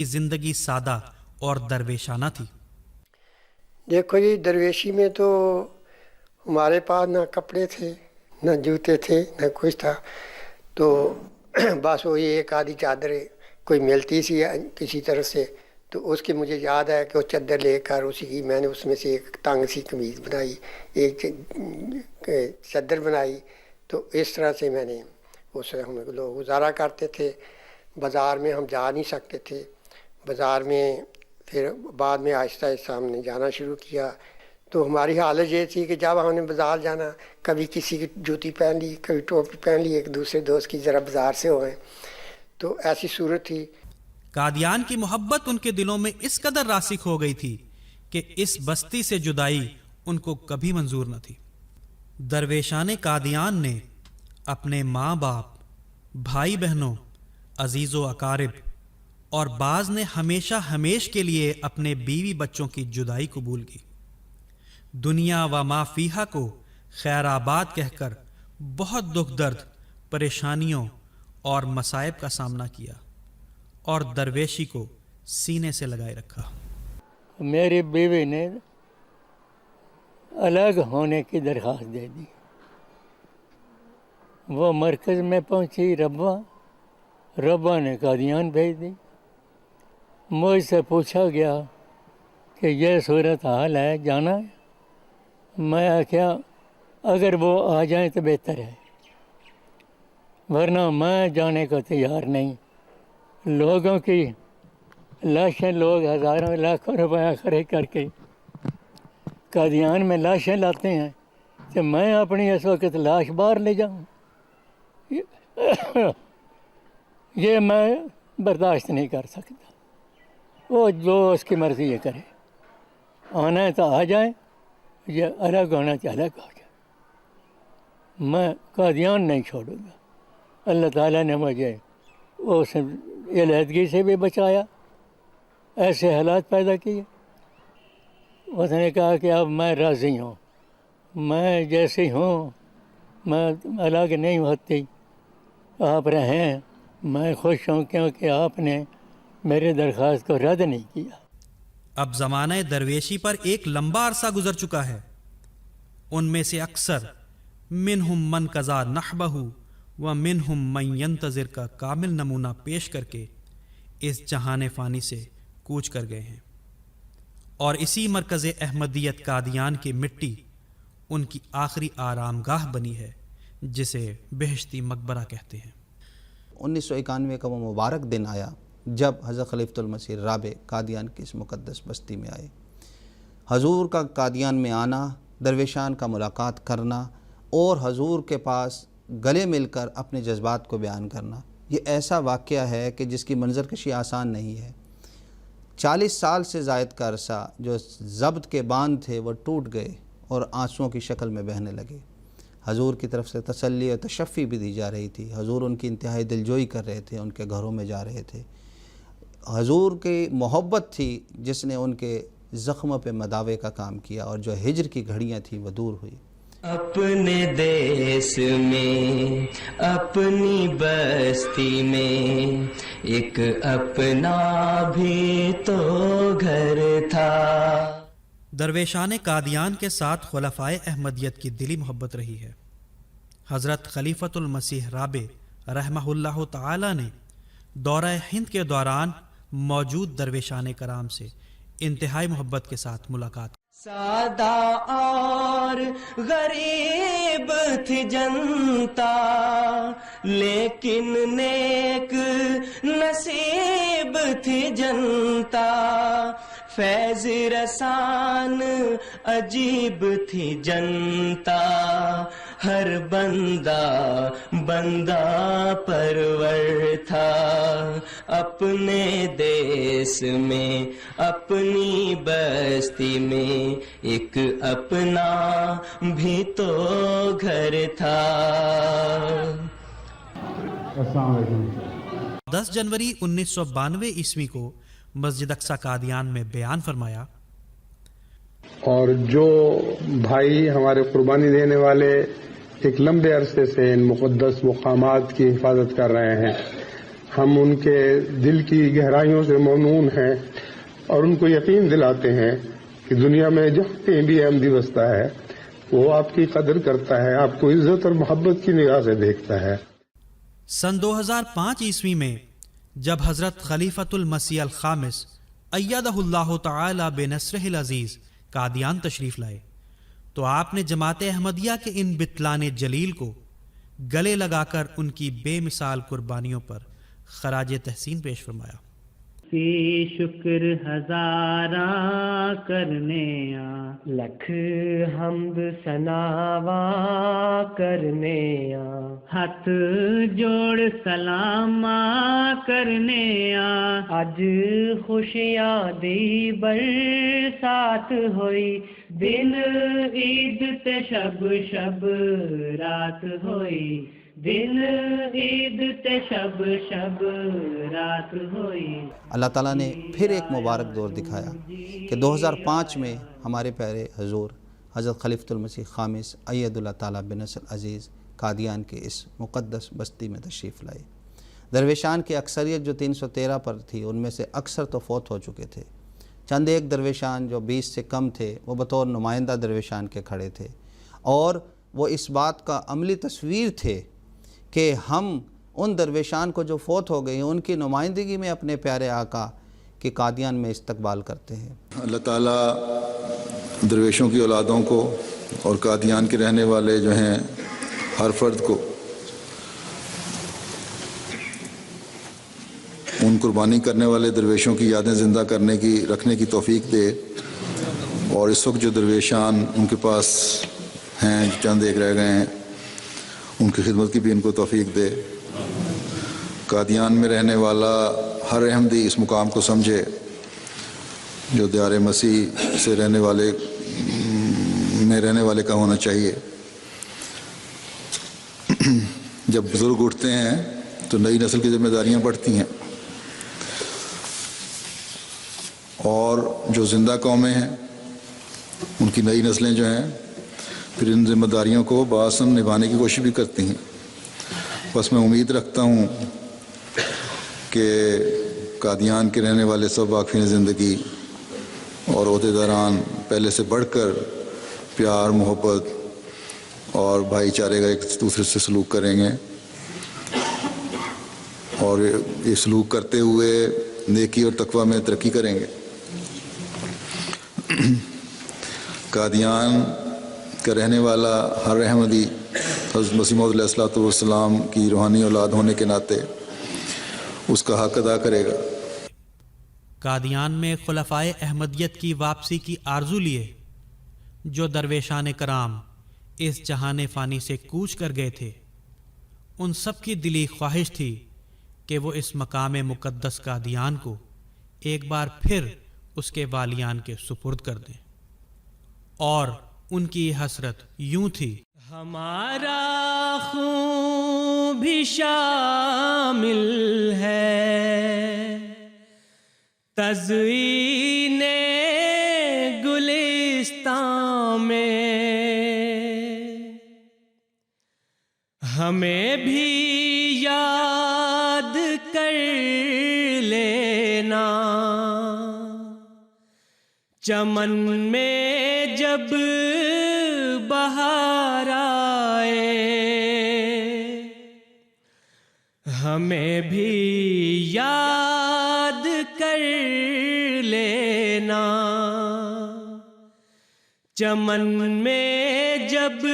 زندگی سادہ اور درویشانہ تھی۔ دیکھو جی، درویشی میں تو ہمارے پاس نہ کپڑے تھے، نہ جوتے تھے، نہ کچھ تھا، تو بس وہی ایک آدھی چادر کوئی ملتی سی کسی طرح سے، تو اس کی مجھے یاد ہے کہ وہ چادر لے کر اسی کی میں نے اس میں سے ایک تنگ سی قمیض بنائی، ایک چادر بنائی، تو اس طرح سے میں نے اس ہم لوگ گزارا کرتے تھے۔ بازار میں ہم جا نہیں سکتے تھے، بازار میں پھر بعد میں آہستہ آہستہ ہم نے جانا شروع کیا، تو ہماری حالت یہ تھی کہ جب ہم نے بازار جانا، کبھی کسی کی جوتی پہن لی، کبھی ٹوپی پہن لی، ایک دوسرے دوست کی ذرا بازار سے ہوئے، تو ایسی صورت تھی۔ قادیان کی محبت ان کے دلوں میں اس قدر راسخ ہو گئی تھی کہ اس بستی سے جدائی ان کو کبھی منظور نہ تھی۔ درویشان قادیان نے اپنے ماں باپ، بھائی بہنوں، عزیز و اقارب اور بعض نے ہمیشہ ہمیش کے لیے اپنے بیوی بچوں کی جدائی قبول کی۔ دنیا و ما فیہا کو خیر آباد کہہ کر بہت دکھ درد، پریشانیوں اور مصائب کا سامنا کیا اور درویشی کو سینے سے لگائے رکھا۔ میری بیوی نے الگ ہونے کی درخواست دے دی۔ وہ مرکز میں پہنچی ربا نے قادیان بھیج دی۔ مجھ سے پوچھا گیا کہ یہ صورت حال ہے، جانا ہے؟ میں کیا اگر وہ آ جائیں تو بہتر ہے، ورنہ میں جانے کو تیار نہیں۔ لوگوں کی لاشیں، لوگ ہزاروں لاکھوں روپیہ خرچ کر کے قادیان میں لاشیں لاتے ہیں، کہ میں اپنی اس وقت لاش باہر لے جاؤں، یہ میں برداشت نہیں کر سکتا۔ وہ جو اس کی مرضی یہ کرے، آنا ہے تو آ جائیں، یہ الگ ہونا چاہے الگ ہو جائے، میں قادیان نہیں چھوڑوں گا۔ اللہ تعالیٰ نے مجھے اس علیحدگی سے بھی بچایا، ایسے حالات پیدا کیے۔ اس نے کہا کہ اب میں راضی ہوں، میں جیسی ہوں، میں الگ نہیں ہوتی، آپ رہیں، میں خوش ہوں، کیونکہ آپ نے میری درخواست کو رد نہیں کیا۔ اب زمانہ درویشی پر ایک لمبا عرصہ گزر چکا ہے۔ ان میں سے اکثر منہم من قضا نحبہ ومنہم من ینتظر کا کامل نمونہ پیش کر کے اس جہان فانی سے کوچ کر گئے ہیں، اور اسی مرکز احمدیت قادیان کی مٹی ان کی آخری آرام گاہ بنی ہے، جسے بہشتی مقبرہ کہتے ہیں۔ 1991 کا وہ مبارک دن آیا جب حضرت خلیفۃ المسیح رابع قادیان کی اس مقدس بستی میں آئے۔ حضور کا قادیان میں آنا، درویشان کا ملاقات کرنا اور حضور کے پاس گلے مل کر اپنے جذبات کو بیان کرنا، یہ ایسا واقعہ ہے کہ جس کی منظر کشی آسان نہیں ہے۔ 40 سال سے زائد کا عرصہ جو ضبط کے باندھ تھے وہ ٹوٹ گئے اور آنسوؤں کی شکل میں بہنے لگے۔ حضور کی طرف سے تسلی اور تشفی بھی دی جا رہی تھی، حضور ان کی انتہائی دلجوئی کر رہے تھے، ان کے گھروں میں جا رہے تھے۔ حضور کی محبت تھی جس نے ان کے زخموں پہ مداوے کا کام کیا، اور جو ہجر کی گھڑیاں تھیں وہ دور ہوئی۔ اپنے دیس میں، اپنی بستی میں، ایک اپنا بھی تو گھر تھا۔ درویشان قادیان کے ساتھ خلفائے احمدیت کی دلی محبت رہی ہے۔ حضرت خلیفۃ المسیح رابع رحمہ اللہ تعالی نے دورہ ہند کے دوران موجود درویشان کرام سے انتہائی محبت کے ساتھ ملاقات۔ سادہ اور غریب تھی جنتا، لیکن نیک نصیب تھی جنتا، فیض رسان عجیب تھی جنتا، ہر بندہ پرور تھا، اپنے دیس میں، اپنی بستی میں، ایک اپنا بھی تو گھر تھا۔ 10 جنوری 1992 عیسوی کو مسجد اقصی قادیان میں بیان فرمایا، اور جو بھائی ہمارے قربانی دینے والے ایک لمبے عرصے سے ان مقدس مقامات کی حفاظت کر رہے ہیں، ہم ان کے دل کی گہرائیوں سے ممنون ہیں اور ان کو یقین دلاتے ہیں کہ دنیا میں جہاں کہیں بھی احمدی بستا ہے وہ آپ کی قدر کرتا ہے، آپ کو عزت اور محبت کی نگاہ سے دیکھتا ہے۔ سن 2005 عیسوی میں جب حضرت خلیفۃ المسیح الخامس ایدہ اللہ تعالی بنصرہ العزیز قادیان تشریف لائے تو آپ نے جماعت احمدیہ کے ان بطلان جلیل کو گلے لگا کر ان کی بے مثال قربانیوں پر خراج تحسین پیش فرمایا۔ سی شکر ہزاراں کرنے آ، لکھ حمد ثناواں کرنے آ، ہاتھ جوڑ سلاماں کرنے آ، اج خوشیاں دی برسات ہوئی، دن عید تے شب شب رات ہوئی، دن عید تے شب شب رات ہوئی۔ اللہ تعالیٰ نے پھر ایک مبارک دور دکھایا کہ 2005 میں ہمارے پیارے حضور حضرت خلیفۃ المسیح خامس اید اللہ تعالیٰ بنصر العزیز قادیان کے اس مقدس بستی میں تشریف لائے۔ درویشان کی اکثریت جو 313 پر تھی ان میں سے اکثر تو فوت ہو چکے تھے، چند ایک درویشان جو 20 سے کم تھے وہ بطور نمائندہ درویشان کے کھڑے تھے، اور وہ اس بات کا عملی تصویر تھے کہ ہم ان درویشان کو جو فوت ہو گئی ہیں ان کی نمائندگی میں اپنے پیارے آقا کے قادیان میں استقبال کرتے ہیں۔ اللہ تعالیٰ درویشوں کی اولادوں کو اور قادیان کے رہنے والے جو ہیں ہر فرد کو ان قربانی کرنے والے درویشوں کی یادیں زندہ رکھنے کی توفیق دے، اور اس وقت جو درویشان ان کے پاس ہیں چند ایک رہ گئے ہیں ان کی خدمت کی بھی ان کو توفیق دے۔ قادیان میں رہنے والا ہر احمدی اس مقام کو سمجھے جو دیار مسیح سے رہنے والے کا ہونا چاہیے۔ جب بزرگ اٹھتے ہیں تو نئی نسل کی ذمہ داریاں بڑھتی ہیں، اور جو زندہ قومیں ہیں ان کی نئی نسلیں جو ہیں پھر ان ذمہ داریوں کو بآسن نبھانے کی کوشش بھی کرتی ہیں۔ بس میں امید رکھتا ہوں کہ قادیان کے رہنے والے سب واقفین زندگی اور عہدیداران پہلے سے بڑھ کر پیار، محبت اور بھائی چارے کا ایک دوسرے سے سلوک کریں گے، اور یہ سلوک کرتے ہوئے نیکی اور تقوی میں ترقی کریں گے۔ قادیان کا رہنے والا ہر احمدی حضرت مسیح موعود علیہ الصلوۃ والسلام کی روحانی اولاد ہونے کے ناطے اس کا حق ادا کرے گا۔ قادیان میں خلفائے احمدیت کی واپسی کی آرزو لیے جو درویشان کرام اس جہان فانی سے کوچ کر گئے تھے، ان سب کی دلی خواہش تھی کہ وہ اس مقام مقدس قادیان کو ایک بار پھر اس کے والیان کے سپرد کر دیں، اور ان کی حسرت یوں تھی: ہمارا خون بھی شامل ہے تزئین گلستان میں، ہمیں بھی یاد کر لینا چمن میں جب بہار آئے، ہمیں بھی یاد کر لینا چمن میں جب